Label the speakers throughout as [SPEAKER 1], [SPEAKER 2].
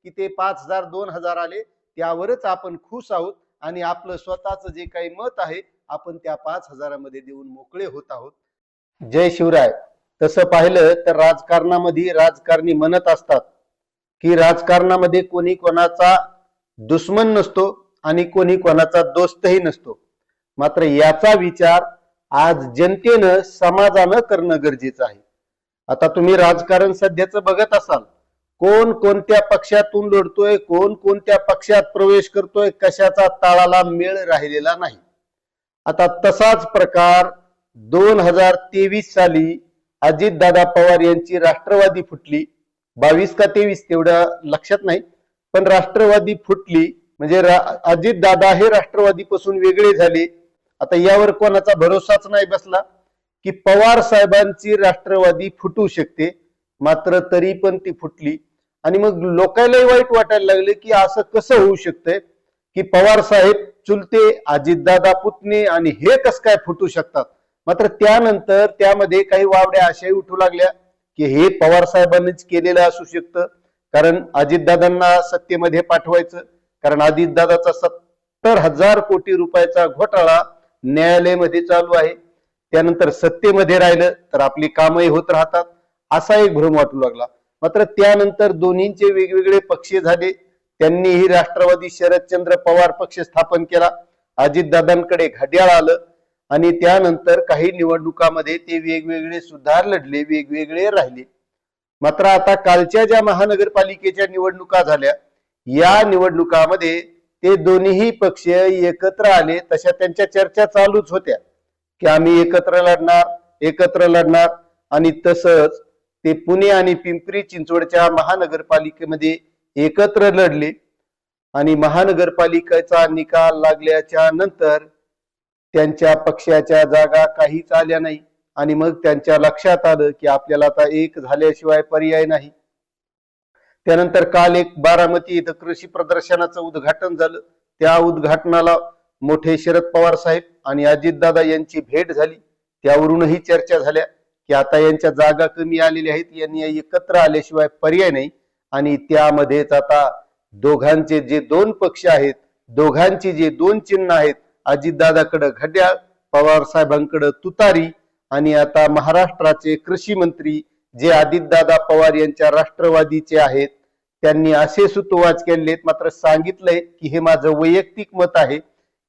[SPEAKER 1] की ते 5,000 2,000 आले त्यावरच आपण खुश आहोत आणि आपलं स्वतःच जे काही मत आहे आपण त्या 5,000 मध्ये देऊन मोकळे होत आहोत. जय शिवराय. तसं पाहिलं तर राजकारणामध्ये राजकारणी म्हणत असतात की राजकारणामध्ये कोणी कोणाचा दुश्मन नसतो आणि कोणी कोणाचा दोस्तही नसतो. मात्र याचा विचार आज जनतेनं समाजानं करणं गरजेचं आहे. आता तुम्ही राजकारण सध्याचं बघत असाल, कोण कोणत्या पक्षातून लढतोय, कोण कोणत्या पक्षात प्रवेश करतोय, कशाचा ताळाला मेळ राहिलेला नाही. आता तसाच प्रकार 2023 साली अजितदादा पवार यांची राष्ट्रवादी फुटली. 22 का 23 तेवढं लक्षात नाही, पण राष्ट्रवादी फुटली म्हणजे अजितदादा हे राष्ट्रवादीपासून वेगळे झाले. आता यावर कोणाचा भरोसाच नाही बसला की पवार साहेबांची राष्ट्रवादी फुटू शकते, मात्र तरी पण ती फुटली. आणि मग लोकांनाही वाईट वाटायला लागले की असं कसं होऊ शकतंय की पवार साहेब चुलते, अजितदादा पुतणे आणि हे कसं काय फुटू शकतात. मात्र त्यानंतर त्यामध्ये काही वावड्या अशाही उठू लागल्या की हे पवार साहेबांनीच केलेलं असू शकतं, कारण अजितदादांना सत्तेमध्ये पाठवायचं, कारण अजितदादाचा 70,000 कोटी रुपयाचा घोटाळा न्यायालयामध्ये चालू आहे. त्यानंतर सत्तेमध्ये राहिलं तर आपली कामही होत राहतात असा एक भ्रम वाटू लागला. मात्र त्यानंतर दोन्हींचे वेगवेगळे पक्ष झाले. त्यांनीही राष्ट्रवादी शरदचंद्र पवार पक्ष स्थापन केला. अजितदादांकडे घड्याळ आलं आणि त्यानंतर काही निवडणुकामध्ये ते वेगवेगळे सुद्धा लढले, वेगवेगळे राहिले. मात्र आता कालच्या ज्या महानगरपालिकेच्या निवडणुका झाल्या, या निवडणुकामध्ये ते दोन्ही पक्ष एकत्र आले. तशा त्यांच्या चर्चा चालूच होत्या की आम्ही एकत्र लढणार आणि तसंच ते पुणे आणि पिंपरी चिंचवडच्या महानगरपालिकेमध्ये एकत्र लढले. आणि महानगरपालिकेचा निकाल लागल्याच्या नंतर त्यांच्या पक्षाच्या जागा काहीच आल्या नाही आणि मग त्यांच्या लक्षात आलं की आपल्याला आता एक झाल्याशिवाय पर्याय नाही. त्यानंतर काल एक बारामती इथं कृषी प्रदर्शनाचं उद्घाटन झालं. त्या उद्घाटनाला मोठे शरद पवार साहेब आणि अजितदादा यांची भेट झाली. त्यावरूनही चर्चा झाल्या की आता यांच्या जागा कमी आलेल्या आहेत, यांनी एकत्र आल्याशिवाय पर्याय नाही. आणि त्यामध्येच आता दोघांचे जे दोन पक्ष आहेत, दोघांची जे दोन चिन्ह आहेत, अजितदादाकडे घड्याळ, पवार साहेबांकडे तुतारी. आणि आता महाराष्ट्राचे कृषी मंत्री जे अजितदादा पवार यांच्या राष्ट्रवादीचे आहेत, त्यांनी असे सुतोवाच केलेत, मात्र सांगितलंय की हे माझं वैयक्तिक मत आहे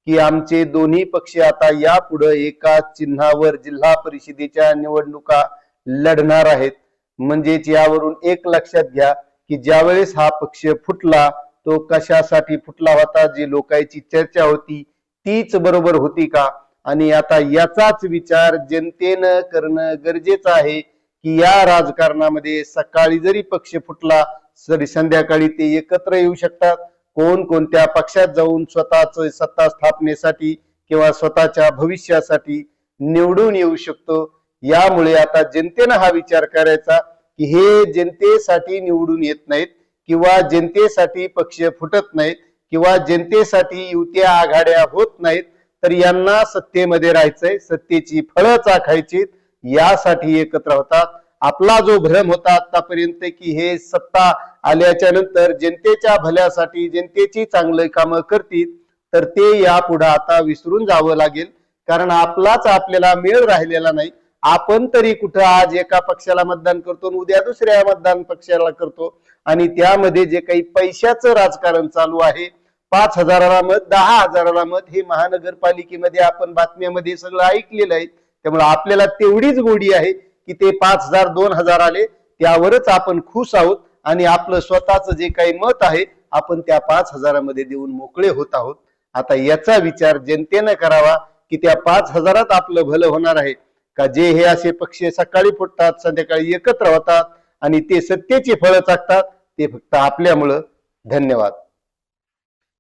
[SPEAKER 1] की आमचे दोन्ही पक्ष आता यापुढे एका चिन्हावर जिल्हा परिषदेच्या निवडणुका लढणार आहेत. म्हणजेच यावरून एक लक्षात घ्या की ज्यावेळेस हा पक्ष फुटला तो कशासाठी फुटला होता, जी लोकांची चर्चा होती तीच बरोबर होती का. आणि आता याचाच विचार जनतेनं करणं गरजेचं आहे की या राजकारणामध्ये सकाळी जरी पक्ष फुटला तरी संध्याकाळी ते एकत्र येऊ शकतात. कोण कोणत्या पक्षात जाऊन स्वतःच सत्ता स्थापनेसाठी किंवा स्वतःच्या भविष्यासाठी निवडून येऊ शकतो. यामुळे आता जनतेनं हा विचार करायचा की हे जनतेसाठी निवडून येत नाहीत किंवा जनतेसाठी पक्ष फुटत नाहीत किंवा जनतेसाठी युत्या आघाड्या होत नाहीत, तर यांना सत्तेमध्ये राहायचंय, सत्तेची फळं चाखायची, यासाठी एकत्र होतात. आपला जो भ्रम होता आतापर्यंत की हे सत्ता आल्याच्या नंतर जनतेच्या भल्यासाठी जनतेची चांगली कामं करतील, तर ते यापुढे आता विसरून जावं लागेल. कारण आपलाच आपल्याला मेळ राहिलेला नाही. आपण तरी कुठं आज एका पक्षाला मतदान करतो, उद्या दुसऱ्या मतदान पक्षाला करतो. आणि त्यामध्ये जे काही पैशाचं राजकारण चालू आहे, 5,000ला मत, 10,000ला मत, हे महानगरपालिकेमध्ये आपण बातम्यामध्ये सगळं ऐकलेलं आहे. त्यामुळे आपल्याला तेवढीच गोडी आहे की ते 5,000 2,000 आले त्यावरच आपण खुश आहोत आणि आपलं स्वतःच जे काही मत आहे आपण त्या 5,000 मध्ये देऊन मोकळे होत आहोत. आता याचा विचार जनतेनं करावा की त्या 5,000त आपलं भलं होणार आहे का, जे हे असे पक्ष सकाळी फुटतात संध्याकाळी एकत्र होतात आणि ते सत्तेची फळं चाकतात, ते फक्त आपल्यामुळं. धन्यवाद.